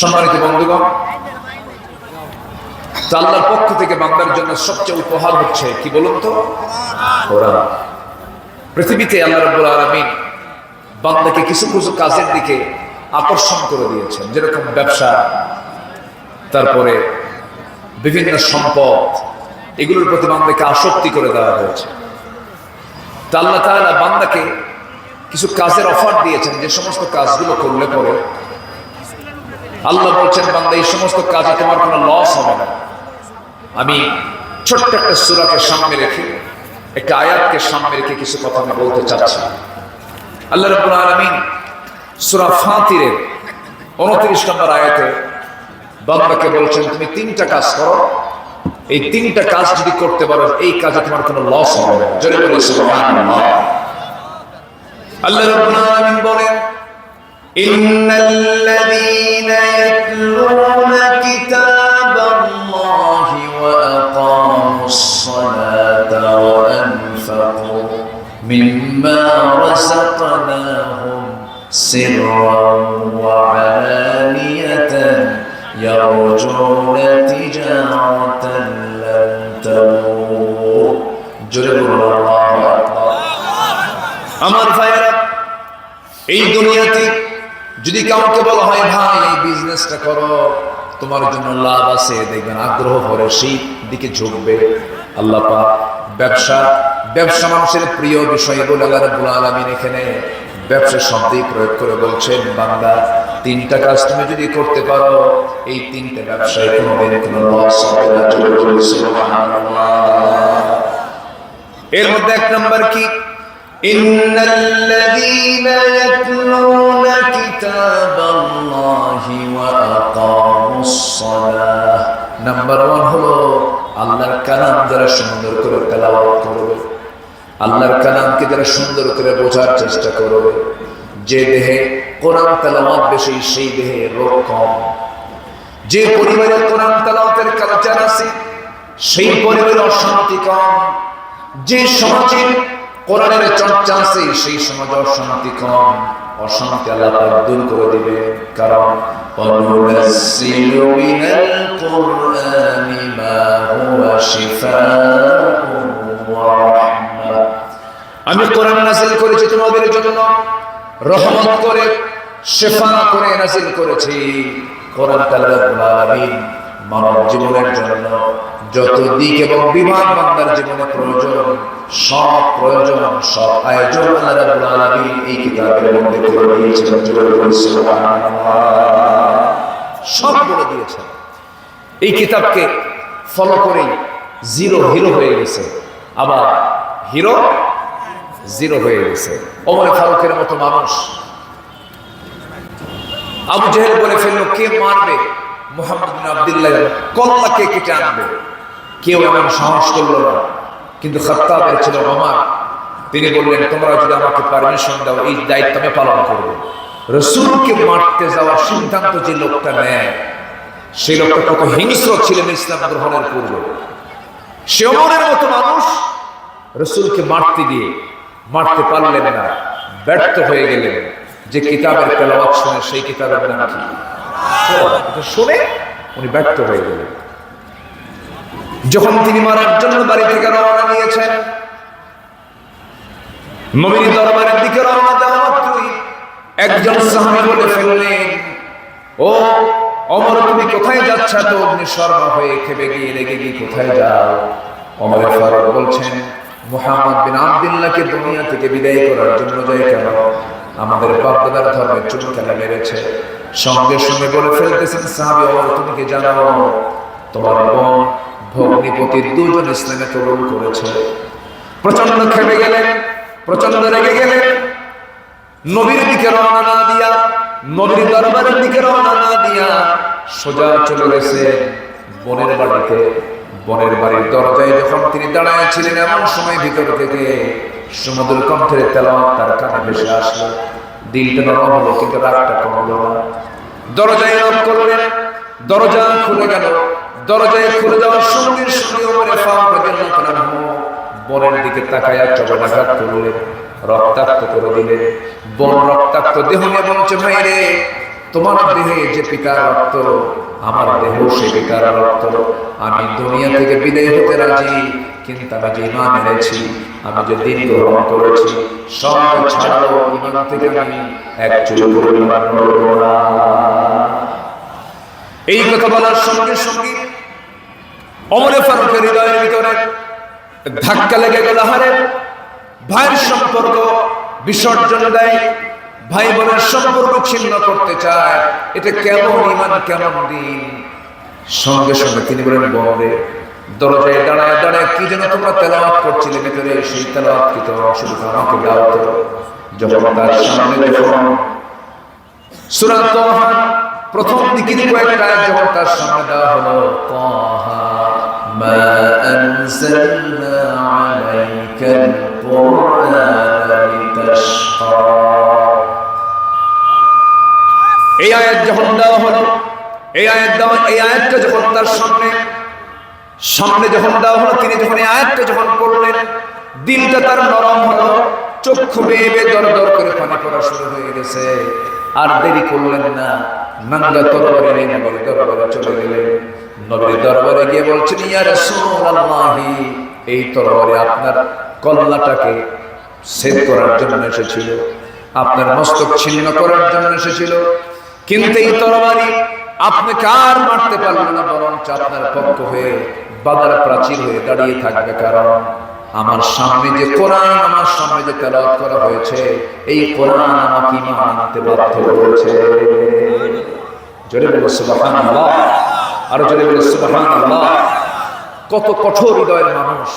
সম্মানিত বন্ধুগণ, আল্লাহর পক্ষ থেকে বান্দার জন্য সবচেয়ে উপহার হচ্ছে কি বলুন তো? কোরআন। পৃথিবীতে আল্লাহ রাব্বুল আলামিন বান্দাকে কিছু কিছু কাজের দিকে আকর্ষণ করে দিয়েছেন, যেরকম ব্যবসা, তারপরে বিভিন্ন সম্পদ, এগুলোর প্রতি বান্দাকে আসক্তি করে দেওয়া হয়েছে। তা আল্লাহ তাআলা বান্দাকে কিছু কাজের অফার দিয়েছেন, যে সমস্ত কাজগুলো করলে পরে আল্লাহ বলছেন, বান্দা এই সমস্ত কাজে তোমার কোনো লস হবে না। আমি ছোট্ট একটা সূরাকে সামনে রেখে, একটা আয়াতকে সামনে রেখে কিছু কথা আমি বলতে চাচ্ছি। আল্লাহ রাব্বুল আলামিন সূরা ফাতিরের 29 নম্বর আয়াতে বান্দাকে বলছেন, তুমি তিনটা কাজ করো, এই তিনটা কাজ যদি করতে পারো এই কাজে তোমার কোনো লস হবে না। জোরে বলে সুবহানাল্লাহ। আল্লাহ রাব্বুল আলামিন বলেন, ইন্নাল্লাযীনা ইয়াতলুনা কিতাবাল্লাহি ওয়া আকামুস সালাতা ওয়া আনফাকু মিম্মা রাযাকনাহুম সিররান ওয়া আলানিয়াতান ইয়ারজুনা তিজারাতান লান তাবুর। জোরে বলুন আল্লাহু আকবার। আমার ভাইয়েরা, এই দুনিয়াতে যদি কাউকে বলা হয়, ভাই এই বিজনেসটা করো, তোমার জন্য লাভ আছে, দেখবেন আগ্রহ ভরে সেই দিকে ঝুঁকবে। আল্লাহ পাক ব্যবসা মানুষের প্রিয় বিষয় বলে আল্লাহ রাব্বুল আলামিন এখানে ব্যবসা শব্দই প্রয়োগ করে বলছেন, বান্দা তিনটা কাজ তুমি যদি করতে পারো, এই তিনটা ব্যবসায় কোনোদিন কোনো লস হবে না। সুবহানাল্লাহ। এর মধ্যে এক নাম্বার কি? ইন্নাল্লাযীনা ইয়াতলুনা কিতাবাল্লাহি ওয়া আকামুস সালাহ। নাম্বার 1 হলো আল্লাহর কালাম যারা সুন্দর করে তেলাওয়াত করবে, আল্লাহর কালামকে যারা সুন্দর করে বোঝার চেষ্টা করবে। যে দেহে কোরআন তেলাওয়াত বেশি, সেই দেহে রোগ কম। যে পরিবারে কোরআন তেলাওয়াতের কালচার আছে, সেই পরিবারে অশান্তি কম। যে সমাজে কোরআনের চর্চা আছে, সেই সমাজে অশান্তি কম। অশান্তি আল্লাহ পাক দূর করে দিবে। কারণ ওয়ানুনাজ্জিলু মিনাল কুরআনি মা হুয়া শিফাউন ওয়া রাহমাহ। আমি কোরআন নাযিল করেছি তোমাদের জন্য রহমত করে, শিফা করে নাযিল করেছি। কোরআন আল্লাহর আলামিন মানব জীবনের জন্য যত দিক এবং বিভাগ বান্দার জীবনে প্রয়োজন, সব প্রয়োজন, সব আয়োজন আল্লাহ রাব্বুল আলামিন এই কিতাবের মধ্যে করে দিয়েছেন। সুবহানাল্লাহ। সব বলে দিয়েছেন। এই কিতাবকে ফলো করে জিরো হিরো হয়ে গেছে, আবার হিরো জিরো হয়ে গেছে। ওমর ফারুকের মতো মানুষ আবু জেহেল বলে ফেললো, কে মারবে মুহাম্মদ বিন আব্দুল্লাহ, কল্লাকে কেটে আনবে। কেউ এমন সাহস করলো না। কিন্তু খাত্তাবের ছিল ওমর, তিনি বললেন, তোমরা যদি আমাকে পারমিশন দাও, এই দায়িত্ব আমি পালন করব। রাসূলকে মারতে যাওয়ার সিদ্ধান্ত যে লোকটা নেয়, সেই লোকটা কত হিংস্র ছিলেন ইসলাম গ্রহণের পূর্বে। সে ওমরের মতো মানুষ রাসূলকে মারতে পারলেন না, ব্যর্থ হয়ে গেলেন। যে কিতাবের তেলাওয়াত শুনে, সেই কিতাবের নাম কি? এটা শুনে উনি ব্যর্থ হয়ে গেলেন। যখন তিনি মারার জন্য বাড়ি থেকে রওনা দিয়েছেন, নবীর দরবারের দিকে রওনা দেওয়া মাত্রই একজন সাহাবী বলে ফেললেন, ও ওমর, তুমি কোথায় যাচ্ছ? তো অগ্নিশর্মা হয়ে খেপে গিয়ে রেগে গিয়ে কোথায় যাও? ওমর ফারুক বলছেন, মুহাম্মদ বিন আব্দুল্লাহকে দুনিয়া থেকে বিদায় করার জন্য যাই। কেন? আমাদের বাপ দাদার ধর্মের চুল খেলা মেরেছে। সঙ্গে সঙ্গে বলে ফেলতেছেন, সাহাবী ওমর, তুমি কি জানো তোমার বোন ভগ্নিপতির দুজন ইসলামে কবুল করেছে? প্রচন্ড খেপে গেলেন, প্রচন্ড রেগে গেলেন। নবীর দিকে রওনা না দিয়া, নবীর দরবারের দিকে রওনা না দিয়া সোজা চলে গেছে বোনের বাড়িতে। বোনের বাড়ির দরজায় যখন তিনি দাঁড়ায় ছিলেন, এমন সময় ভিতর থেকে সুমধুর কণ্ঠের তেলাওয়াত তার কানে ভেসে আসলো। দিলটা নরম হলো, কিন্তু রাগটা কমলো না। দরজায় নক করলেন, দরজা খুলে গেল। দরজায় খুলে যাওয়ার সঙ্গে সঙ্গে ওমর ফারুক রাদিয়াল্লাহু আনহু বোনের দিকে তাকায়া চবনাঘাত করলেন, রক্তাক্ত করে দিলেন। বোন রক্তাক্ত দেহ নিয়ে বলছে, ভাই রে, তোমার দেহে যে পিতার রক্ত, আমার দেহ সে পিতার রক্ত। আমি দুনিয়া থেকে বিদায় হতে রাজি, কিন্তু আমি যে ঈমান এনেছি, আমি যে দিন গ্রহণ করেছি, সব ছাড়াও ঈমান থেকে আমি এক চুল পরিমাণ নড়ব না। এই কথা বলার সঙ্গে সঙ্গে ওমরে ফারুকের হৃদয়ের ভিতরে ধাক্কা লেগে গেল। হারে ভাইয়ের সম্পর্ক বিসর্জন দেয়, ভাই বোনের সম্পর্ক ছিন্ন করতে চায়, এটা কেমন ঈমান, কেমন দিন। সঙ্গে সঙ্গে তিনি বলেন, বলে দরজায় দাঁড়ায় দাঁড়ায় কি যেন তোমরা তেলাওয়াত করছিলে ভিতরে, সেই তেলাওয়াত কি তোমরা অসুবিধা আমাকে দাও তো। যখন তার সামনে যখন সূরা তাহা প্রথম দিকে কয়েকটা আয়াত যখন তার সামনে দেওয়া হলো, তাহা মা আনজালনা আলাইকাল কুরআনা লিতাশকা, এই আয়াত যখন দেওয়া হলো, এই আয়াতটা যখন তার সামনে যখন দেওয়া হলো, তিনি যখন এই আয়াতটা যখন পড়লেন, দিলটা তার নরম হলো, চক্ষু বেয়ে বেয়ে দর দর করে পানি পড়া শুরু হয়ে গেছে। আর দেরি করলেন না, নাঙ্গা তরবারি নিয়ে নবীর দরবারে চলে গেলেন। নবীর দরবারে গিয়ে বলছেন, ইয়া রাসূলুল্লাহি, এই তরবারি আপনার কল্লাটাকে ছেদ করার জন্য এসেছিল, আপনার মস্তক ছিন্ন করার জন্য এসেছিল, কিন্তু এই তরবারি আপনাকে আর মারতে পারল না, বরঞ্চ আপনার পক্ষ হয়ে বাধার প্রাচীর হয়ে দাঁড়িয়ে থাকবে। কারণ আমার সামনে যে কোরআন, আমার সামনে যে তেলাওয়াত করা হয়েছে, এই কোরআন আমাকে ঈমান আনতে বাধ্য করেছে। জোরে বলো সুবহানাল্লাহ, আর জোরে বলো সুবহানাল্লাহ। কত কঠোর হৃদয়ের মানুষ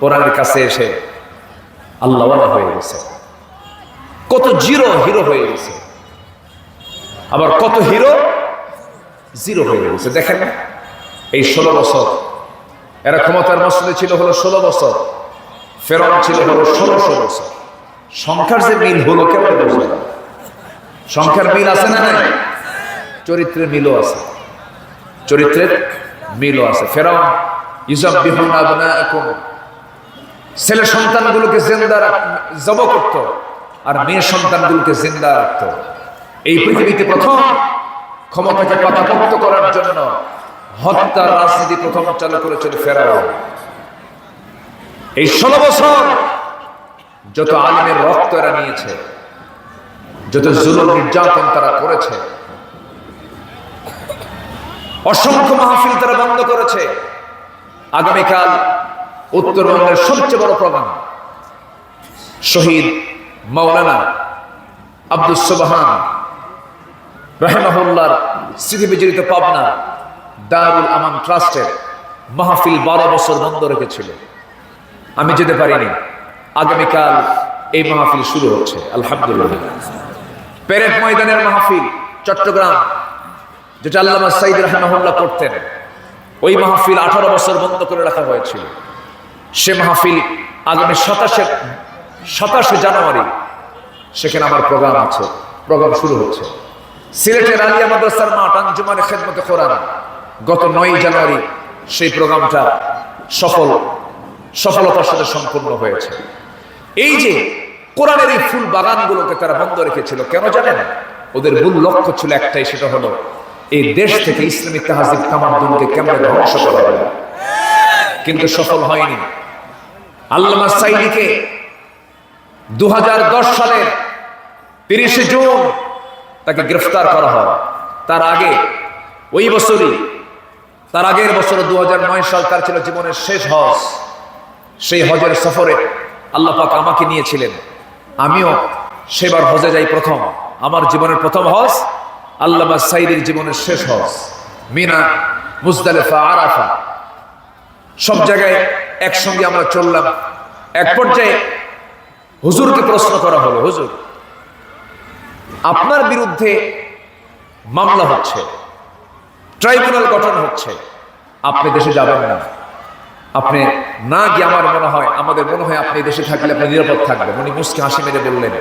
কোরআনের কাছে এসে আল্লাহওয়ালা হয়ে গেছে, কত হিরো হয়ে গেছে, আবার কত হিরো জিরো হয়ে গেছে। দেখেন এই 16 বছর এরা ক্ষমতার মসজিদে ছিল হলো 16 বছর, ফেরাউন ছিল হলো 1600 বছর। সংখ্যার যে মিল হলো কেমন বুঝলেন? সংখ্যার মিল আছে না নাই? চরিত্রের মিলও আছে, চরিত্রের মিলও আছে। ফেরাউন ইউযাব্বিহুনা আবনাআকুম, ছেলে সন্তানগুলোকে জিন্দা জব করত, আর মেয়ে সন্তানগুলোকে জিন্দা রাখত। এই পৃথিবীতে প্রথম ক্ষমতাকে পাকাপোক্ত করার জন্য হত্যার রাজনীতি প্রথম চালু করেছিল ফেরাউন। এই 16 বছর যত আলিমের রক্ত এরা নিয়েছে, যত জুলুম নির্যাতন তারা করেছে, অসংখ্য মাহফিল তারা বন্ধ করেছে। আগামীকাল উত্তরবঙ্গের সবচেয়ে বড় প্রোগ্রাম, শহীদ মাওলানা আব্দুস সুবহান রাহিমাহুল্লাহর স্মৃতি বিজড়িত পাবনা দারুল আমান ট্রাস্টের মাহফিল 12 বছর বন্ধ রেখেছিল। আমি যেতে পারিনি। আগামীকাল এই মাহফিল শুরু হচ্ছে আলহামদুলিল্লাহ। প্যারেড ময়দানের মাহফিল চট্টগ্রাম, যেটা আল্লামা সাঈদী রাহিমাহুল্লাহ করতেন, ওই মাহফিল 18 বছর বন্ধ করে রাখা হয়েছিল। সে মাহফিল আগামী 27 জানুয়ারি সেখানে আমার প্রোগ্রাম আছে, প্রোগ্রাম শুরু হচ্ছে। সিলেটের আলিয়া মাদ্রাসার মাঠ আঞ্জুমানে খেদমতে কোরআন, গত 9 জানুয়ারি সেই প্রোগ্রামটা সফলতার সাথে সম্পূর্ণ হয়েছে। এই যে কোরআনের এই ফুল বাগানগুলোকে তারা বন্ধ রেখেছিল কেন জানেন? ওদের মূল লক্ষ্য ছিল একটাই, সেটা হলো এই দেশ থেকে ইসলামিক তাহজিব তামাদ্দুনকে কেমনে ধ্বংস করা যায়, কিন্তু সফল হয়নি। আল্লামা সাঈদীকে 2010 সালের 30 জুন তাকে গ্রেফতার করা হয়। তার আগে ওই বছরই, তার আগের বছর 2009 সাল তার ছিল জীবনের শেষ হজ। সেই হজের সফরে আল্লাহ পাক আমাকে নিয়েছিলেন, আমিও সেবার হজে যাই। প্রথম, আমার জীবনের প্রথম হজ, আল্লামা সাঈদীর জীবনের শেষ হজ। মিনা, মুজদালিফা, আরাফা সব জায়গায় একসঙ্গে আমরা চললাম। এক পর্যায়ে হুজুরকে প্রশ্ন করা হলো, হুজুর আপনার বিরুদ্ধে মামলা হচ্ছে, ট্রাইব্যুনাল গঠন হচ্ছে, আপনি দেশে যাবেন না। আপনি না গিয়ে আমাদের মনে হয় আপনি দেশে থাকলে আপনি নিরাপদ থাকবেন। উনি মুস্কি হাসি মেরে বললেন,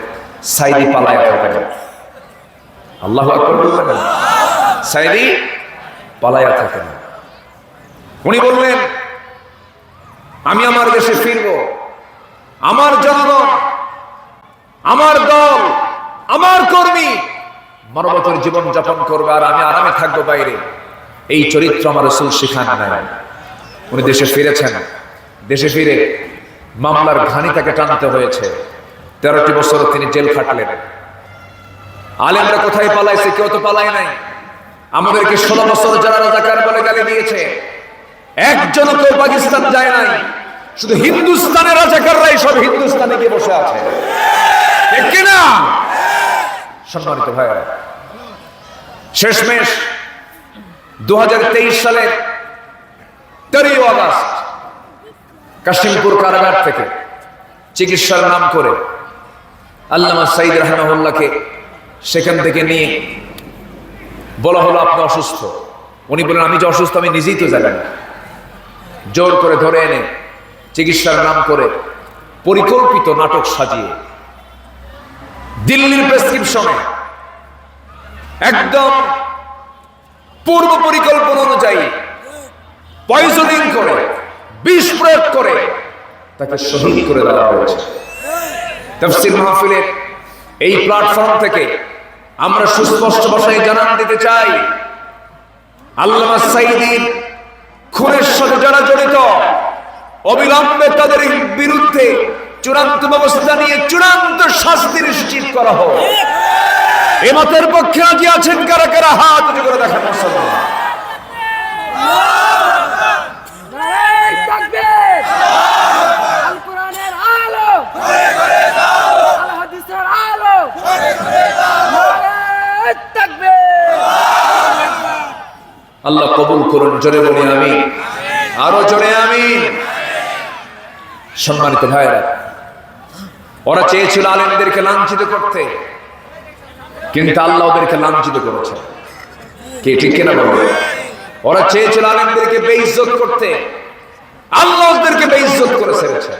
সাঈদী পালায়া থাকে না। আল্লাহু আকবার বললেন, সাঈদী পালায়া থাকে না। উনি বললেন, আমি আমার দেশে ফিরবো, আমার জনগণ, আমার দল, আমার কর্মী মানবতার জীবন যাপন করবে আর আমি আরামে থাকবো বাইরে, এই চরিত্র আমার রাসূল শিখান নাই। উনি দেশে ফিরেছেন, দেশে ফিরে মামলার ঘানি তাকে টানতে হয়েছে। 13টি বছর তিনি জেল খাটলেন। আলেমরা কোথায় পালাইছে? কেউ তো পালায় নাই। আমাদেরকে 16 বছর যারা রাজাকার বলে গালি দিয়েছে, একজন কেউ পাকিস্তান যায় নাই। শুধু হিন্দুস্তানের রাজাকাররাই সব হিন্দুস্তানে গিয়ে বসে আছে, ঠিক কিনা? সম্মানিত ভাইরা, শেষমেশ 2023 সালের 13 আগস্ট কাশিমপুর কারাগার থেকে চিকিৎসার নাম করে আল্লামা সাঈদ রাহিমাহুল্লাহকে সেখান থেকে নিয়ে বলা হলো আপনি অসুস্থ। উনি বলেন আমি যে অসুস্থ আমি নিজেই তো জানি না। জোর করে ধরে এনে চিকিৎসার নাম করে পরিকল্পিত নাটক সাজিয়ে দিল্লির প্রেসক্রিপশনে একদম পূর্ব পরিকল্পনা অনুযায়ী পয়জনিং করে, বিষ প্রয়োগ করে তাকে শহীদ করে দেওয়া হয়েছে। তাফসীর মাহফিলের এই প্ল্যাটফর্ম থেকে আমরা সুস্পষ্ট ভাষায় জানান দিতে চাই, আল্লামা সাঈদীর খুনের সাথে যারা জড়িত অবিলম্বে তাদের বিরুদ্ধে চূড়ান্ত ব্যবস্থা নিয়ে চূড়ান্ত শাস্তি নিশ্চিত করা হোক। এ মতের পক্ষে রাজি আছেন কারা কারা? হাত উঁচু করে দেখান। আল্লাহ কবুল করুন। জোরে বলি আমিন, আরো জোরে আমিন। সম্মানিত ভাইরা, ওরা চেয়েছিল আলেমদেরকে লাঞ্ছিত করতে, কিন্তু আল্লাহ ওদেরকে লাঞ্ছিত করেছে। কে ঠিক কিনা বলবে? ওরা চেয়েছিল আলেমদেরকে বেইজ্জত করতে, আল্লাহ ওদেরকে বেইজ্জত করে ছেড়েছে।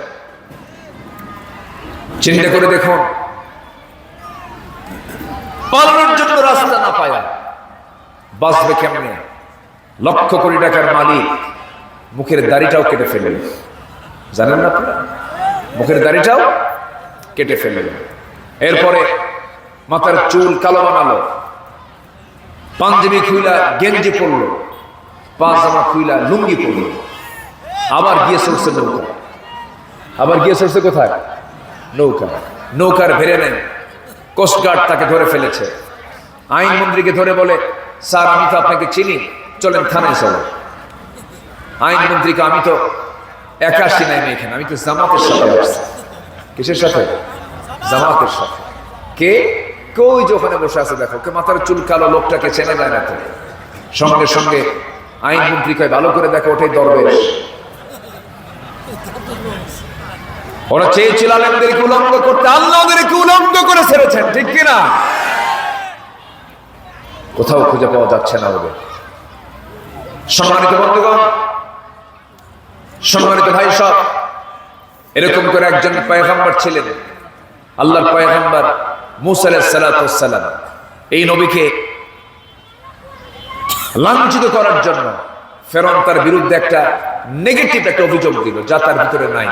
চিন্তা করে দেখুন, পালানোর জন্য রাস্তা না পায়া বাঁচবে কেমনে? লক্ষ কোটি টাকার মালিক মুখের দাড়িটাও কেটে ফেললেন, জানেন না আপনারা? মুখের দাড়িটাও কেটে ফেললেন। এরপরে মাথার চুল কালো বানালো, পাঞ্জাবি খুইলা গেঞ্জি পরলো, পাজামা খুইলা লুঙ্গি পরলো, আবার গিয়ে চলছে নৌকা। আবার গিয়ে চলছে কোথায়? নৌকা। নৌকার ভেড়ে নেন, কোস্টগার্ড তাকে ধরে ফেলেছে। আইনমন্ত্রীকে ধরে বলে, স্যার আমি তো আপনাকে চিনি, চলেন থানায় চলো। আইনমন্ত্রীকে, আমি তো একা আসছি না এখানে, আমি তো জামাতের সাথে আসছি। কিসের সাথে? জামাতের সাথে। কে? কই যে ওখানে বসে আছে দেখো, কে মাথার চুল কালো লোকটাকে চেনা যায় না তো। সঙ্গে সঙ্গে আইনমন্ত্রী কয় ভালো করে দেখো, ওটাই দরবেশ। ওরা চেয়েছিল আলেমদেরকে উলঙ্গ করতে, আল্লাহ ওদেরকে উলঙ্গ করে ছেড়েছেন, ঠিক কিনা? কোথাও খুঁজে পাওয়া যাচ্ছে না ওদের। সম্মানিত বন্ধুগণ, সম্মানিত ভাই সব, এরকম করে একজন পয়গম্বর ছিলেন, আল্লাহর পয়গম্বর মূসা আলাইহিস সালাতু ওয়াস সালাম। এই নবীকে লাঞ্ছিত করার জন্য ফেরাউন তার বিরুদ্ধে একটা নেগেটিভ একটা অভিযোগ দিল, যা তার ভিতরে নাই।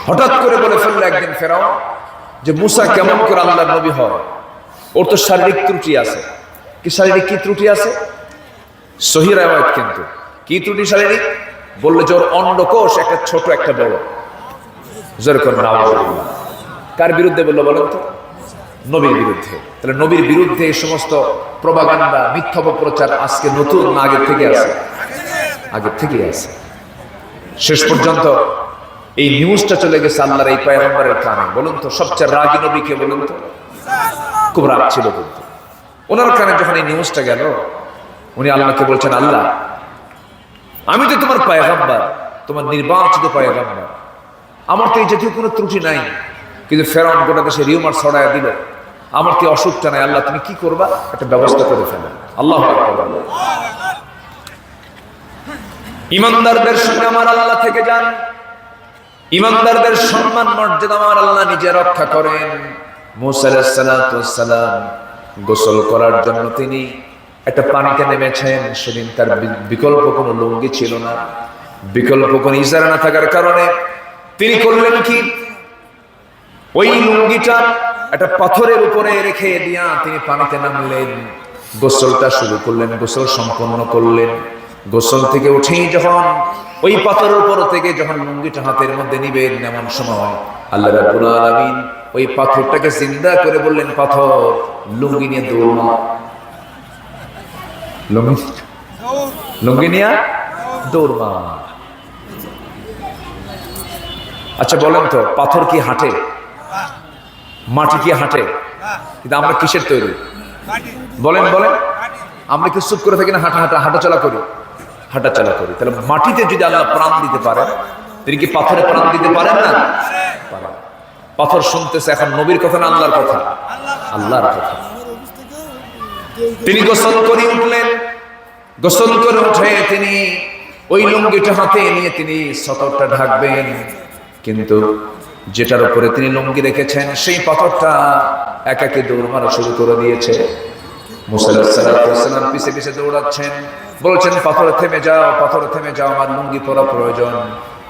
হঠাৎ করে বলে ফেললো একদিন ফেরাউন যে মূসা কেমন করে আল্লাহর নবী হয়? ওর তো শারীরিক ত্রুটি আছে। কি শারীরিক কি ত্রুটি আছে? সহিহ riwayat, কিন্তু কি ত্রুটি শারীরিক? বললে যে ওর অন্ডকোষ একটা ছোট একটা বড়। জোরে করে নাউজুবিল্লাহ। কার বিরুদ্ধে বললো বলেন তো? নবীর বিরুদ্ধে। তাহলে নবীর বিরুদ্ধে এই সমস্ত প্রপাগান্ডা, মিথ্যা প্রচার আজকে নতুন না, আগে থেকে আছে? আগে থেকে আছে। শেষ পর্যন্ত এই নিউজটা চলে গেছে আল্লাহর এই পয়গম্বরের কানে। বলুন তো সবচেয়ে রাগী নবী কে বলুন তো? খুব রাগ ছিল, কিন্তু ওনার কানে যখন এই নিউজটা গেল, উনি আল্লাহকে বলছেন, আল্লাহ আমি তো তোমার পয়গম্বর, তোমার নির্বাচিত পয়গম্বর, আমার তো এই জাতীয় কোনো ত্রুটি নাই, কিন্তু ফেরাউন গোটা দেশে রিউমার ছড়ায় দিল, আমার কি অসুখটা নাই, আল্লাহ তুমি কি করবা? একটা ব্যবস্থা করে ফেলো। আল্লাহু আকবার। ইমানদারদের সঙ্গে আমার আল্লাহ থেকে যান, ইমানদারদের সম্মান মর্যাদা আমার আল্লাহ নিজে রক্ষা করেন। মূসা আলাইহিস সালাতু ওয়াস সালাম গোসল করার জন্য তিনি একটা পানিতে নেমেছেন। সেদিন তার বিকল্প কোনো লুঙ্গি ছিল না, বিকল্প কোনো ইজারা না থাকার কারণে তিনি করলেন কি? ওই লুঙ্গিটা একটা পাথরের উপরে রেখে দিয়া তিনি পানিতে নামলেন, গোসলটা শুরু করলেন, গোসল সম্পন্ন করলেন। গোসল থেকে উঠেই যখন ওই পাথরের উপর থেকে যখন লুঙ্গিটা হাতের মধ্যে নিবেন, এমন সময় আল্লাহ রাব্বুল আলামিন ওই পাথরটাকে জিন্দা করে বললেন, পাথর লুঙ্গি নিয়ে দৌড় মার। লুঙ্গি নিয়ে দৌড় মার। আচ্ছা বলেন তো, পাথর কি হাঁটে? মাটি কি হাঁটে? কিন্তু আমরা কিসের তৈরি? বলেন বলেন, আমরা কি চুপ করে থাকি না? হাঁটাচলা করি, হাঁটাচলা করি। তাহলে মাটিতে যদি আল্লাহ প্রাণ দিতে পারেন, তিনি কি পাথরে প্রাণ দিতে পারেন না? পাথর শুনতেছে এখন নবীর কথা না আল্লাহর কথা? আল্লাহর কথা। তিনি গোসল করে উঠলেন, গোসল করে উঠে তিনি ওই লুঙ্গিটা হাতে নিয়ে তিনি সতরটা ঢাকবেন, কিন্তু যেটার উপরে তিনি লুঙ্গি রেখেছেন সেই পাথরটা একাকে দৌড় মারা শুরু করে দিয়েছে। মুসা আলাইহিস সালাম পিছে পিছে দৌড়াচ্ছেন, বলছেন, পাথরে থেমে যাও, পাথরে থেমে যাও, আমার লুঙ্গি পরা প্রয়োজন।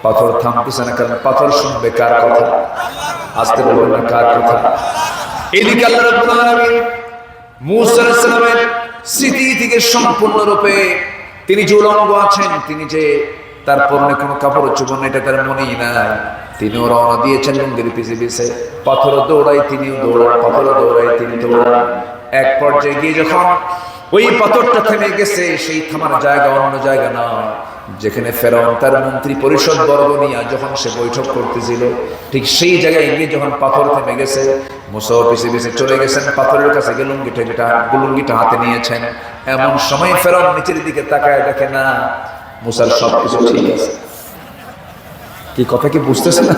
পাথর থামতেছে না, কারণ পাথর শুনবে কার কথা? আসতে বলবেন না, কার কথা? এদিকে আল্লাহ রাব্বুল আলামিন মুসা আলাইহিস সালামের স্মৃতি থেকে সম্পূর্ণরূপে তিনি যে উলঙ্গ আছেন, তিনি যে তার পরনে কোনো কাপড় চোপড় এটা তার মনেই নাই, তিনিও রওনা দিয়েছেন লুঙ্গির পিছে পিছে। পাথর দৌড়াই তিনিও দৌড়ান, পাথর দৌড়াই তিনি দৌড়ান। এক পর্যায়ে গিয়ে যখন ওই পাথরটা থেমে গেছে, সেই থামার জায়গা অন্য জায়গা নয়, যেখানে ফেরাউন তার মন্ত্রী পরিষদ বর্গ নিয়ে যখন সে বৈঠক করতেছিল, ঠিক সেই জায়গায় গিয়ে যখন পাথর থেমে গেছে, মুসা পিছে পিছে চলে গেছেন, পাথরের কাছে গিয়ে লুঙ্গিটা হাতে নিয়েছেন। এমন সময় ফেরাউন নিচের দিকে তাকায়, দেখে না মুসার সবকিছু ঠিক আছে। কি কথা কি বুঝতেছেন না?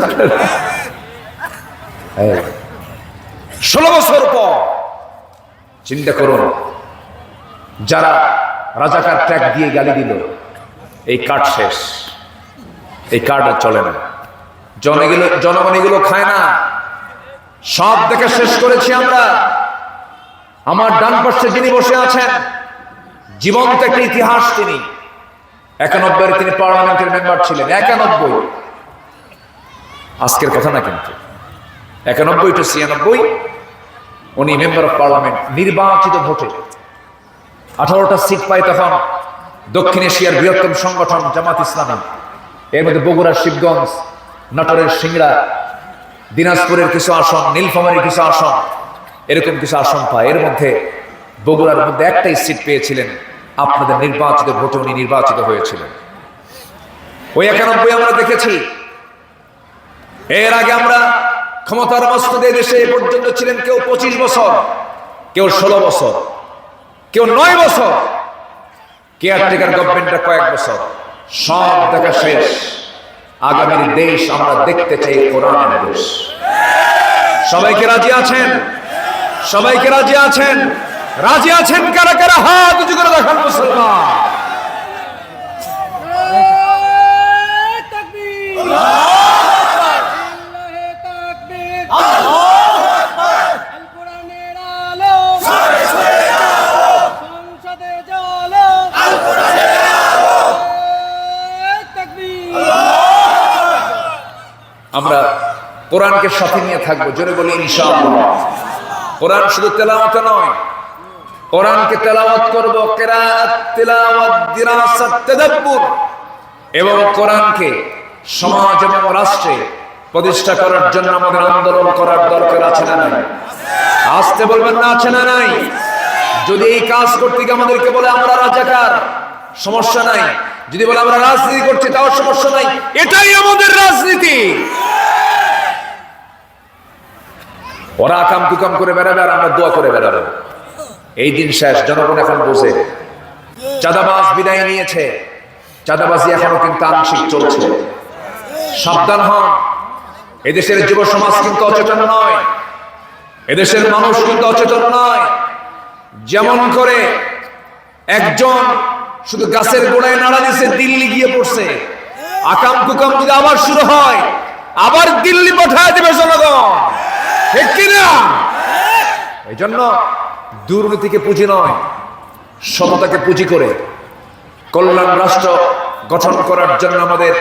16 বছর পর চিন্তা করুন, যারা রাজাকার ট্যাগ দিয়ে গালি দিল, এই কার্ড শেষ, এই কার্ড আর চলে না। জনগণ এগুলো খায় না, সব দেখে শেষ করেছি আমরা। আমার ডান পাশে যিনি বসে আছেন, জীবন্ত একটা ইতিহাস। তিনি 91 তিনি পার্লামেন্টের মেম্বার ছিলেন। 91, আজকের কথা না, কিন্তু 91 to 96 উনি মেম্বার অফ পার্লামেন্ট, নির্বাচিত ভোটে 18টা সিট পায় তখন দক্ষিণ এশিয়ার বৃহত্তম সংগঠন জামাত ইসলামী। এর মধ্যে বগুড়ার শিবগঞ্জ, নাটোরের সিংড়া, দিনাজপুরের কিছু আসন, নীলফামারীর কিছু আসন, এরকম কিছু আসন পায়। এর মধ্যে বগুড়ার মধ্যে একটাই সিট পেয়েছিলেন, আপনাদের নির্বাচিত ভোটে উনি নির্বাচিত হয়েছিলেন। ওই 91 আমরা দেখেছি। এর আগে আমরা ক্ষমতার মস্তদে দেশে এ পর্যন্ত ছিলেন কেউ 25 বছর, কেউ 16 বছর, কেউ 9 বছর, কেয়ারটেকার গভর্নমেন্টটা কয়েক বছর। সব দেখা শেষ। আগামীর দেশ আমরা দেখতে চাই কোরআনের দেশ। সবাইকে রাজি আছেন? সবাইকে রাজি আছেন? রাজি আছেন কারা কারা? হাত উঁচু করে দেখান মুসলমান। আমরা কোরআনকে সাথে নিয়ে থাকবো, জোরে বলি ইনশাআল্লাহ। কোরআন শুধু তেলাওয়াত নয়, কোরআনকে তেলাওয়াত করব, কিরাআত, তিলাওয়াত, দিরাসাত, তাদাব্বুর, এবং কোরআনকে সমাজ এবং রাষ্ট্রে প্রতিষ্ঠা করার জন্য আমাদের আন্দোলন করার দরকার আছে না নাই? আসতে বলবেন না, আছে না নাই? যদি এই কাজ করতে গিয়ে আমাদেরকে বলে আমরা রাজাকার, সমস্যা নাই। যদি বলে আমরা রাজনীতি করছি, তাও সমস্যা নাই। এটাই আমাদের রাজনীতি। ওরা আকাম কুকাম করে বেড়াবে আর আমরা দোয়া করে বেড়াবো। এই দিন শেষ। জনগণ এখন বোঝে চাঁদাবাজ বিদায় নিয়েছে, চাঁদাবাজি এখনো কিন্তু আংশিক চলছে। সাবধান হন। এদেশের যুব সমাজ কিন্তু অচেতন নয়, এদেশের মানুষ কিন্তু অচেতন নয়। যেমন করে একজন শুধু গাছের গোড়ায় নাড়া দিয়েছে, দিল্লি গিয়ে পড়ছে, আকাম কুকাম যদি আবার শুরু হয়, আবার দিল্লি পাঠায় দেবে জনগণ, ঠিক কিনা? এই জন্য দুর্নীতিকে পুঁজি নয়, সততাকে পুঁজি করে কল্যাণ রাষ্ট্র গঠন করার জন্য আমাদের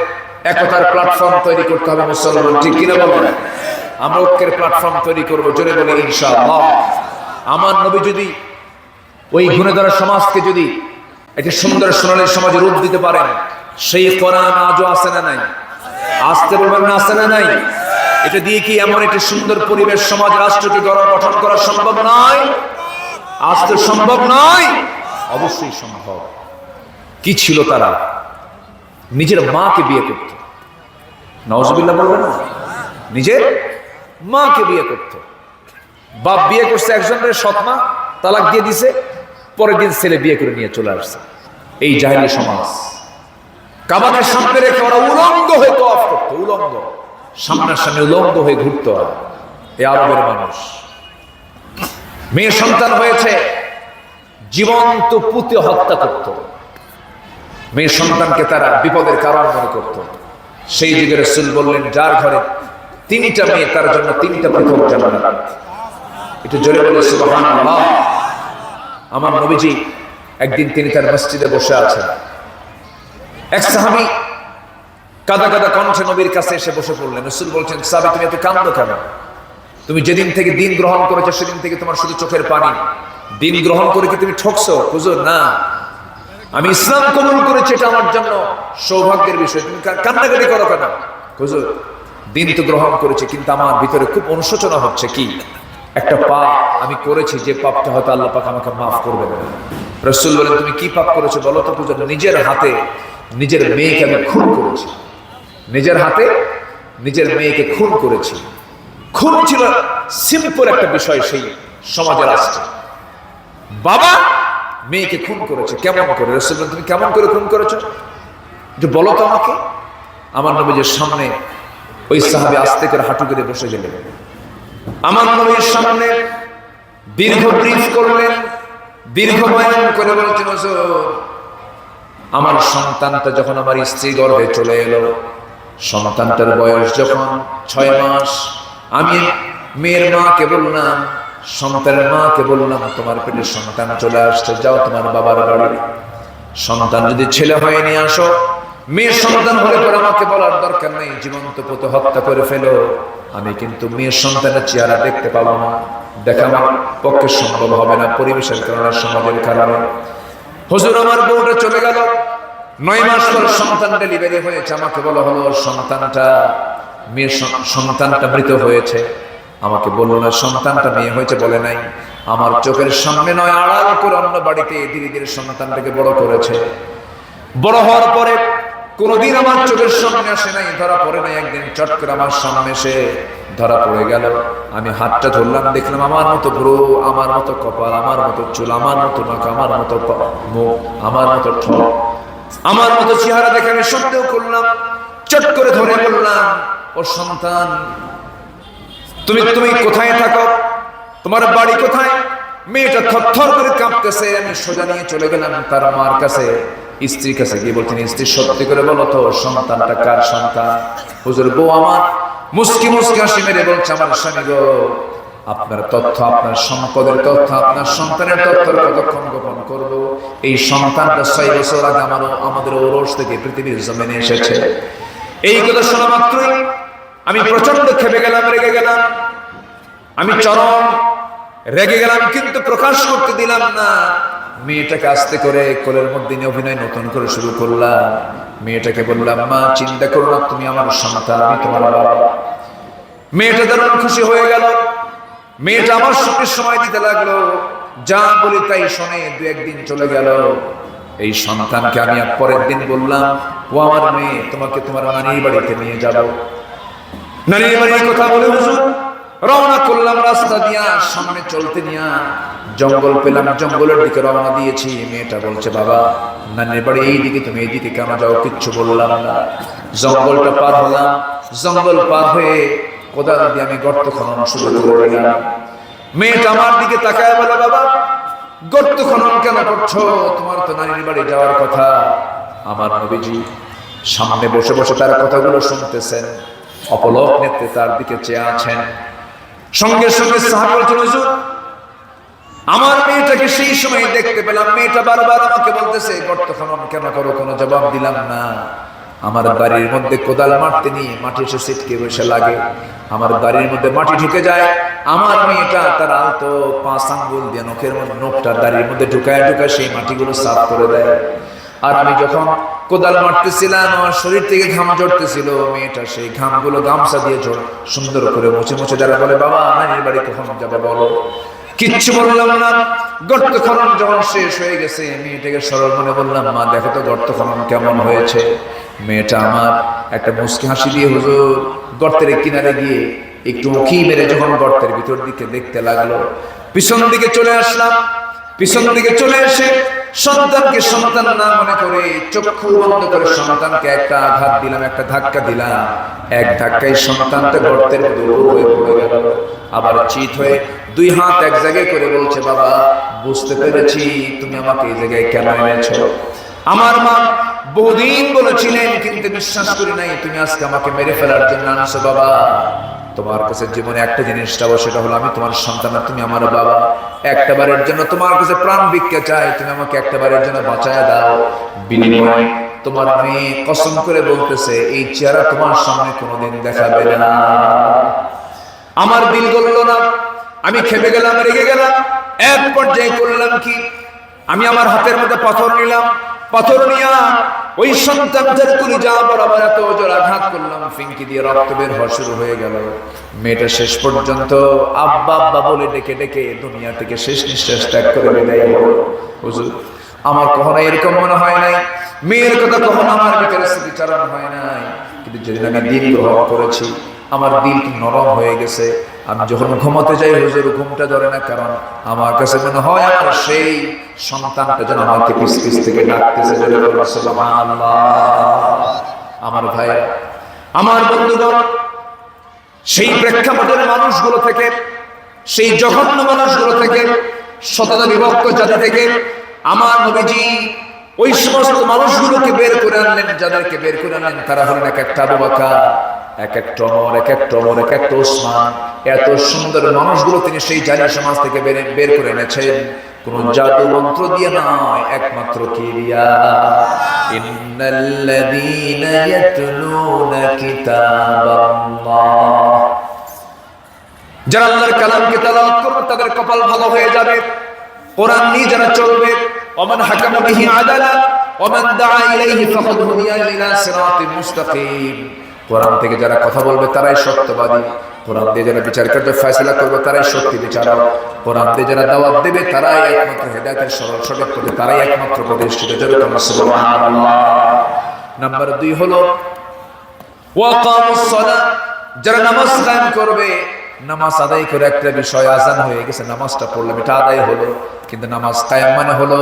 একতার প্ল্যাটফর্ম তৈরি করতে হবে মুসলমান, ঠিক কিনা বলেন? আমরা ঐক্যের প্ল্যাটফর্ম তৈরি করবো, জোরে বলে ইনশাআল্লাহ। আমার নবী যদি ওই গুণেধরা সমাজকে যদি একটি সুন্দর সোনালী সমাজে রূপ দিতে পারেন, সেই কোরআন আজও আছে না নাই? আসতে বলবেন না, আছে না নাই? এটা দিয়ে কি এমন একটি সুন্দর পরিবেশ সমাজ রাষ্ট্রকে গঠন করা সম্ভব নয়? আসতে সম্ভব নয়? অবশ্যই সম্ভব। কি ছিল তারা? নিজের মাকে বিয়ে করত, নাউজুবিল্লাহ বলবেন না, নিজের মাকে বিয়ে করত। বাপ বিয়ে করছে একজনের সৎমা, তালাক দিয়ে দিছে, পরের দিন ছেলে বিয়ে করে নিয়ে চলে আসছে। এই জাহেলি সমাজ। কাবাকে সামনে রেখে ওরা উলঙ্গ হয়ে তওয়াফ করত, উলঙ্গ, সামনাসামনি উলঙ্গ হয়ে ঘুরত। এই আরবের মানুষ। মেয়ে সন্তান হয়েছে, জীবন্ত পুঁতে হত্যা করত। মেয়ে সন্তানকে তারা বিপদের কারণ মনে করত। সেই যুগে রাসূল বললেন, যার ঘরে 3টা মেয়ে তার জন্য 3টা পৃথক জান্নাত। একটু জোরে বলে সুবহানাল্লাহ। আমার নবীজি একদিন তিনি তার মসজিদে বসে আছেন। এক সাহাবী কাঁদা কাঁদা কণ্ঠে নবীর কাছে এসে বসে পড়লেন। রাসূল বলছেন, সাহাবী তুমি এত কাঁদো কেন? তুমি যেদিন থেকে দিন গ্রহণ করেছো সেদিন থেকে তোমার শুধু চোখের পানি। দিন গ্রহণ করে কি তুমি ঠকছো? হুজুর না, আমি ইসলাম কবুল করেছি, এটা আমার জন্য সৌভাগ্যের বিষয়। তুমি কান্নাকাটি করো কেন? হুজুর দিন তো গ্রহণ করেছি, কিন্তু আমার ভিতরে খুব অনুশোচনা হচ্ছে। কি? একটা পাপ আমি করেছি, যে পাপটা হয়তো আল্লাহ পাক আমাকে মাফ করবে না। রাসূল বলেন, তুমি কি পাপ করেছো বলো তো? হুজুর নিজের হাতে নিজের মেয়েকে আমি খুন করেছি। নিজের হাতে নিজের মেয়েকে খুন করেছি। খুন ছিল সিম্পল একটা বিষয় সেই সমাজের রাষ্ট্রে। বাবা মেয়েকে খুন করেছে, কেমন করে? রাসূল বলেন, তুমি কেমন করে খুন করেছো যে বলো তো আমাকে। আমার নবীর সামনে ওই সাহাবী আস্তে করে হাঁটু করে বসে গেলেন। আমার নবীর সামনে দীর্ঘ ব্রিফ করলেন, দীর্ঘ বয়ান করে বলছেন, হুজুর আমার সন্তানটা যখন আমার স্ত্রী গর্ভে চলে এলো, সন্তানটার বয়স যখন 6 মাস, আমি মেয়ের মাকে বললাম, সন্তানের মাকে বললাম, তোমার পেটে সন্তান চলে আসছে, যাও তোমার বাবার বাড়ি, সন্তান যদি ছেলে হয়ে নিয়ে আসো। মেয়ের সন্তান হলে পরে আমাকে বলার দরকার নেই, জীবন্ত পুঁতে হত্যা করে ফেলো। আমি কিন্তু মেয়ের সন্তানের চেহারা দেখতে পাবো না, দেখা আমার পক্ষে সম্ভব হবে না, পরিবেশের কারণে, সমাজের কারণে। হুজুর আমার বউটা চলে গেল, 9 মাস পর সন্তান ডেলিভারি হয়েছে। আমাকে বলা হলো সন্তানটা মেয়ের সন্তানটা মৃত হয়েছে। আমাকে বললো না সন্তানটা মেয়ে হয়েছে, বলে নাই। আমার চোখের সামনে নয়, আড়াল করে অন্য বাড়িতে ধীরে ধীরে সন্তানটাকে বড় করেছে। বড় হওয়ার পরে কোনোদিন আমার চোখের সামনে আসে নাই, ধরা পড়ে নাই। একদিন চট করে আমার সামনে এসে ধরা পড়ে গেল। আমি হাতটা ধরলাম, দেখলাম আমার মতো ভ্রু, আমার মতো কপাল, আমার মতো চুল, আমার মতো নাক, আমার মতো মুখ, আমার মতো ঠোঁট, আমার মতো চেহারা দেখে আমি সন্দেহ করলাম। চট করে ধরে বললাম, ও সন্তান, তুমি তুমি কোথায় থাকো? তোমার বাড়ি কোথায়? মেয়েটা থরথর করে কাঁপতেছে। আমি সোজা নিয়ে চলে গেলাম তার মার কাছে, স্ত্রীর কাছে গিয়ে বলছেন, স্ত্রী সত্যি করে বলো তো সন্তানটা কার সন্তান? হুজুর বউ আমার মুস্কি মুস্কি হাসি মেরে বলছে, আমার স্বামী গো, আপনার তথ্য, আপনার সম্পদের তথ্য, আপনার সন্তানের তথ্য কতক্ষণ গোপন করবো? এই সন্তানটা 6 বছর আগে আমাদের ওরস থেকে পৃথিবীর জমিনে এসেছে। এই কথা শোনা মাত্রই আমি প্রচন্ড ক্ষেপে গেলাম, রেগে গেলাম। আমি চরম রেগে গেলাম, কিন্তু প্রকাশ করতে দিলাম না। মেয়েটাকে আস্তে করে কোলের মধ্যে নিয়ে অভিনয় নতুন করে শুরু করলাম। মেয়েটাকে বললাম, মা চিন্তা করো না, তুমি আমার সন্তান, আমি তোমার বাবা। মেয়েটা দারুণ খুশি হয়ে গেল। মেয়েটা আমার সঙ্গে সময় দিতে লাগলো, যা বলি তাই শোনে। 2-1 দিন চলে গেল। এই সন্তানকে আমি পরের দিন বললাম, ও আমার মেয়ে, তোমাকে তোমার নানির বাড়িতে নিয়ে যাব। নানির বাড়ির কথা বলে হুজুর রওনা করলাম রাস্তা দিয়া। সামনে চলতে নিয়া জঙ্গল পেলাম, জঙ্গলের দিকে রওনা দিয়েছি। মেয়েটা বলছে, বাবা নানির বাড়ি এইদিকে, তুমি এইদিকে কেন যাও? কিচ্ছু বললাম না। জঙ্গলটা পার হলাম। জঙ্গল পার হয়ে কোদাল দিয়ে আমি গর্ত খনন শুরু করে দিলাম। মেয়েটা আমার দিকে তাকায় বলে, বাবা গর্ত খনন কেন করছো? তোমার তো নানির বাড়ি যাওয়ার কথা। আমার নবীজি সামনে বসে বসে তার কথাগুলো শুনতেছেন, অপলক নেত্রে তার দিকে চেয়ে আছেন। সঙ্গে সঙ্গে সাহাবী বলছেন, হুজুর আমার মেয়েটাকে সেই সময় দেখতে পেলাম। মেয়েটা বারবার আমাকে বলতেছে, গর্ত খনন কেন করো? কোনো জবাব দিলাম না। আমার বাড়ির মধ্যে কোদাল মারতে নিয়ে মাটি এসে সিটকে বসে লাগে, আমার বাড়ির মধ্যে মাটি ঢুকে যায়, আমার মেয়েটা তার আলতো 5 আঙ্গুল দিয়ে নখের মধ্যে নখটা দাড়ির মধ্যে ঢুকায় সেই মাটিগুলো সাফ করে দেয়। আর আমি যখন কোদাল মারতেছিলাম আমার শরীর থেকে ঘাম ঝরতেছিল, মেয়েটা সেই ঘামগুলো গামছা দিয়ে সুন্দর করে মুছে মুছে যারা বলে বাবা নানির বাড়ি কখন যাবে বলো, কিচ্ছু বললাম না। গর্ত খনন যখন শেষ হয়ে গেছে মেয়েটাকে সরল মনে বললাম মা দেখো তো গর্ত খনন কেমন হয়েছে। মেয়েটা আমার একটা মুচকি হাসি দিয়ে হুজুর গর্তের কিনারে গিয়ে একটু উঁকি মেরে যখন গর্তের ভিতর দিকে দেখতে লাগলো, পিছন দিকে চলে আসলাম। পিছন দিকে চলে এসে সন্তানকে সন্তান না মনে করে চক্ষু বন্ধ করে সন্তানকে একটা আঘাত দিলাম, একটা ধাক্কা দিলাম। এক ধাক্কায় সন্তানটা গর্তের মধ্যে হয়ে পড়ে গেল। আবার চিত হয়ে 2 হাত এক জায়গায় করে বলছে বাবা বুঝতে পেরেছি তুমি আমাকে এই জায়গায় কেন এনেছো। আমার মা বহুদিন বলেছিলেন কিন্তু বিশ্বাস করি নাই তুমি আজকে আমাকে মেরে ফেলার জন্য আনছো বাবা। তোমার কাছে জীবনে একটা জিনিস চাও, সেটা হলো আমি তোমার সন্তান আর তুমি আমার বাবা। একটা বারের জন্য তোমার কাছে প্রাণ ভিক্ষা চাই, তুমি আমাকে একটা বারের জন্য বাঁচায় দাও। বিনিময় তোমার মেয়ে কসম করে বলতেছে এই চেহারা তোমার সামনে কোনোদিন দেখাবে না। আমার দিল গলল না, আমি খেপে গেলাম, রেগে গেলাম। এক পর্যায়ে করলাম কি, আমি আমার হাতের মধ্যে পাথর নিলাম, পাথর নিয়া ওই সন্তানটার কলিজা বরাবর এত জোর আঘাত করলাম, ফিঙ্কি দিয়ে রক্ত বের হওয়া শুরু হয়ে গেল। মেয়েটা শেষ পর্যন্ত আব্বা আব্বা বলে ডেকে ডেকে দুনিয়া থেকে শেষ নিঃশ্বাস ত্যাগ করে বিদায় হলো। হুজুর আমার কখনো এরকম মনে হয় নাই, মেয়ের কথা কখনো আমার ভিতরে স্মৃতিচারণ হয় নাই, কিন্তু যেদিন আমি দিন গ্রহণ করেছি আমার দিল নরম হয়ে গেছে। আমি যখন ঘুমাতে যাই হুজুর ঘুমটা ধরে না, কারণ আমার কাছে মনে হয় আমার সেই সন্তানটা যেন আমাকে পিছ পিছ থেকে ডাকতেছে। সুবহানাল্লাহ। আমার ভাই আমার বন্ধুগণ, সেই প্রেক্ষাপটের মানুষগুলো থেকে, সেই জঘন্য মানুষগুলো থেকে, শততা বিভক্ত জাতি থেকে আমার নবীজি ওই সমস্ত মানুষগুলোকে বের করে আনলেন। যাদেরকে বের করে আনলেন তারা হলেন এক একটা আবু বকর, এক একটা ওমর, এক একটা ওমর, এক একটা ওসমান। এত সুন্দর মানুষগুলো তিনি সেই জালি সমাজ থেকে বের করে এনেছেন, কোন জাদু মন্ত্র দিয়ে নয়, একমাত্র কি দিয়া ইন্নাল্লাযীনা ইয়াতলুনা কিতাবাল্লাহ, যারা আল্লাহর কালামকে তেলাওয়াত করবে তাদের কপাল ভালো হয়ে যাবে। কোরআন নিয়ে যারা চলবে, ওমান হাকামা বিহি আদালা ওমান দাআ ইলাইহি ফাকাদ হুদিয়া ইলা সিরাতিন মুস্তাকিম। কোরআন থেকে যারা কথা বলবে তারাই সত্যবাদী, কোরআন দিয়ে যারা বিচার করবে ফয়সালা করবে তারাই সত্যি বিচারক, কোরআন দিয়ে যারা দাওয়াত দেবে তারাই একমাত্র হেদায়েতের সরল সঠিক পথে, তারাই একমাত্র প্রতিষ্ঠিত। যেরকম সুবহানাল্লাহ। নাম্বার 2 হলো ওয়াকামুস সালাত, যারা নামাজ কায়েম করবে। নামাজ আদায় করে একটা বিষয়, আজান হয়ে গেছে নামাজটা পড়লাম এটা আদায় হলো, কিন্তু নামাজ কায়েম মানে হলো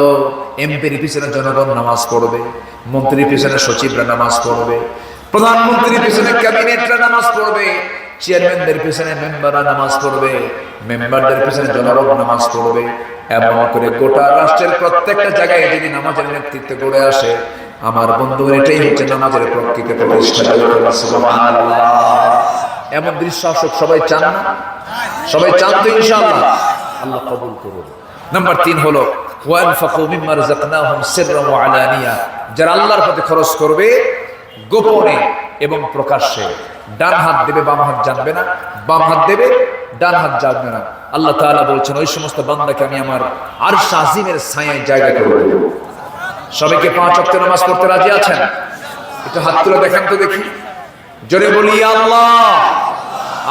এমপির পিছনে জনগণ নামাজ পড়বে, মন্ত্রীর পিছনে সচিবরা নামাজ পড়বে, প্রধানমন্ত্রীর পিছনে ক্যাবিনেটরা নামাজ পড়বে, চেয়ারম্যানদের পিছনে মেম্বাররা নামাজ পড়বে, মেম্বারদের পিছনে জনগণ নামাজ পড়বে। এমন করে গোটা রাষ্ট্রের প্রত্যেকটা জায়গায় যদি নামাজের নেতৃত্বে গড়ে আসে, আমার বন্ধু এটাই হচ্ছে নামাজের প্রকৃত প্রতিষ্ঠা। সুবহানাল্লাহ। এমন দৃশ্য আসুক সবাই চান না? সবাই চান তো ইনশাআল্লাহ, আল্লাহ কবুল করুন। নাম্বার 3 হলো ওয়ানফাকু মিম্মা রাযাকনাহুম সিররান ওয়া আলানিয়া, যারা আল্লাহর পথে খরচ করবে গোপনে এবং প্রকাশ্যে। ডান হাত দেবে বাম হাত জানবে না, বাম হাত দেবে ডান হাত জানবে না। আল্লাহ তাআলা বলছেন ওই সমস্ত বান্দাকে আমি আমার আরশ আজিমের ছায়ায় জায়গা করে দেব। সবাইকে 5 ওয়াক্ত নামাজ পড়তে রাজি আছেন? একটু হাত তুলে দেখেন তো দেখি। জোরে বলি আল্লাহ,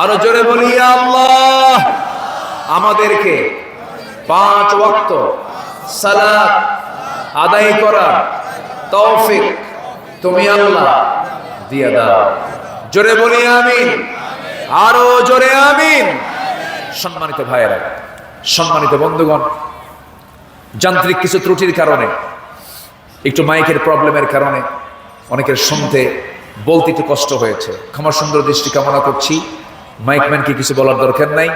আরো জোরে বলি আল্লাহ। আমাদেরকে 5 ওয়াক্ত সালাত আদায় করার তৌফিক তুমি আল্লাহ দিয়ে দাও। জোরে বলি আমিন, আরো জোরে আমিন। সম্মানিত ভাইয়েরা, সম্মানিত বন্ধুগণ, যান্ত্রিক কিছু ত্রুটির কারণে, একটু মাইকের প্রবলেমের কারণে অনেকের শুনতে বলতে একটু কষ্ট হয়েছে, ক্ষমা সুন্দর দৃষ্টি কামনা করছি। মাইকম্যানকে কিছু বলার দরকার নাই,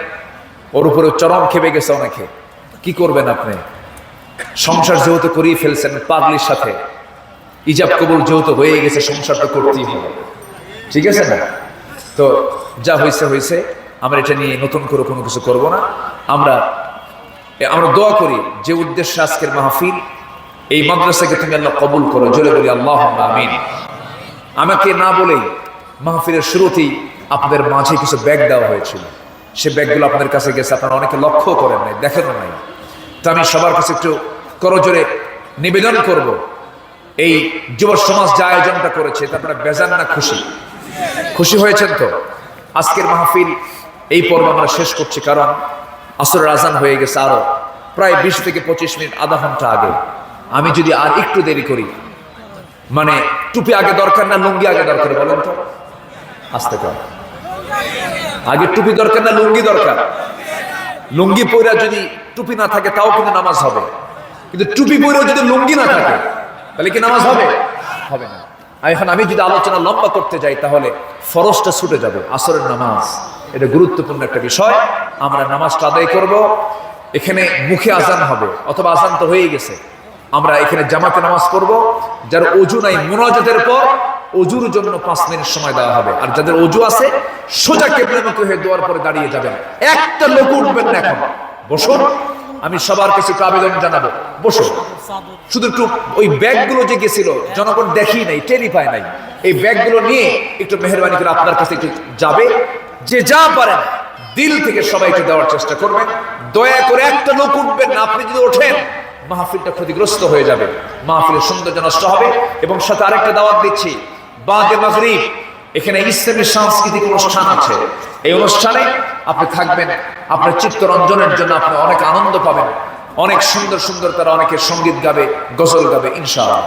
ওর উপরে চরম খেপে গেছে অনেকে। কি করবেন আপনি? সংসার যেহেতু করিয়ে ফেলছেন পাগলির সাথে, ইজাব কবুল যেহেতু হয়ে গেছে, সংসার তো করতেই হবে, ঠিক আছে না? তো যা হয়েছে হয়েছে, আমরা এটা নিয়ে নতুন করে কোনো কিছু করব না। আমরা দোয়া করি যে উদ্দেশ্যে আজকের মাহফিল, এই মাদ্রাসাকে তুমি আল্লাহ কবুল করো। জোরে বলি আল্লাহুম্মা আমিন। আমাকে না বলেই মাহফিলের শুরুতেই আপনাদের মাঝে কিছু ব্যাগ দেওয়া হয়েছিল। সে ব্যাগগুলো আপনাদের কাছে গেছে, আপনারা অনেকে লক্ষ্য করেন নাই, দেখেনও নাই। তো আমি সবার কাছে একটু করজোরে নিবেদন করব, এই যুব সমাজ যে আয়োজনটা করেছে তা আপনারা বেজান না খুশি? খুশি হয়েছেন তো? আজকের মাহফিল এই পর্ব আমরা শেষ করছি, কারণ আসরের আজান হয়ে গেছে আরো প্রায় 20 থেকে 25 মিনিট, আধা ঘন্টা আগে। আমি যদি আর একটু দেরি করি, মানে টুপি আগে দরকার না লুঙ্গি আগে দরকার বলেন তো? আসতে কর, আগে টুপি দরকার না লুঙ্গি দরকার? লুঙ্গি পরে যদি টুপি না থাকে তাও কিন্তু নামাজ হবে, কিন্তু টুপি পরে যদি লুঙ্গি না থাকে তাহলে কি নামাজ হবে? হবে না। এখন আমি যদি আলোচনা লম্বা করতে যাই তাহলে ফরজটা ছুটে যাবে। আসরের নামাজ এটা গুরুত্বপূর্ণ একটা বিষয়। আমরা নামাজটা আদায় করব, এখানে মুখে আজান হবে অথবা আজান তো হয়ে গেছে। আমরা এখানে জামাতে নামাজ পড়ব। যার অজু নাই মুনাজাতের পর অজুর জন্য 5 মিনিট সময় দেওয়া হবে। আর যাদের অজু আছে সোজা কিবলামুখী হয়ে দোয়ার পরে দাঁড়িয়ে যাবেন। একটা লোক উঠবেন না, এখন বসুন। আমি সবার কাছে একটু আবেদন জানাবো, বসুন। শুধু একটু ওই ব্যাগগুলো যে গেছিল জনগণ দেখি নাই, টেরি পায় নাই, এই ব্যাগগুলো নিয়ে একটু মেহেরবানি করে আপনার কাছে একটু যাবে। যে যা পারেন দিল থেকে সবাইকে দেওয়ার চেষ্টা করবেন। দয়া করে একটা লোক উঠবেন না। আপনি যদি ওঠেন মাহফিলটা ক্ষতিগ্রস্ত হয়ে যাবে, মাহফিলের সৌন্দর্য নষ্ট হবে। এবং সাথে আরেকটা দাওয়াত দিচ্ছি, বাদে মাগরিব এখানে ইসলামী সাংস্কৃতিক অনুষ্ঠান আছে। এই অনুষ্ঠানে আপনি থাকবেন, আপনার চিত্তরঞ্জনের জন্য আপনি অনেক আনন্দ পাবেন। অনেক সুন্দর সুন্দর তারা অনেকে সঙ্গীত গাবে, গজল গাবে ইনশাআল্লাহ।